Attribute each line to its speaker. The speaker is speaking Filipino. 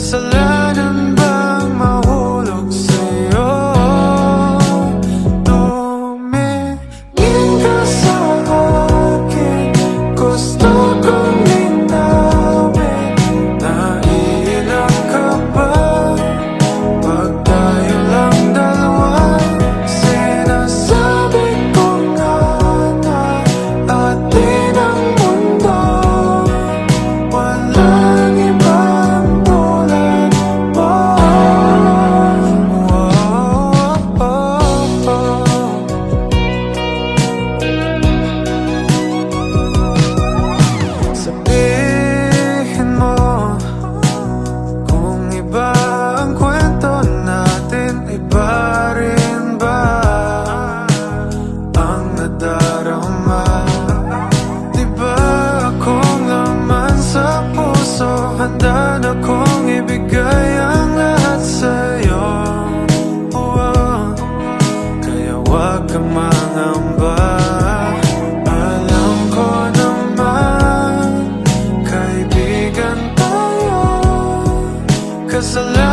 Speaker 1: kasalanan bang mahulog sa'yo? Tumingin ka sa akin, gusto kong linawin. Naiilang ka ba pag tayo lang dalawa? Sinasabi ko nga na atin ang mundo, walang ibang tulad mo. Sabihin mo kung iba ang kwento natin, iba rin ba ang nadarama? Di ba akong laman sa puso, handa na kong ibigay ang lahat sa'yo. Kaya wag kang mangamba, alam ko naman kaibigan tayo. Kasalanan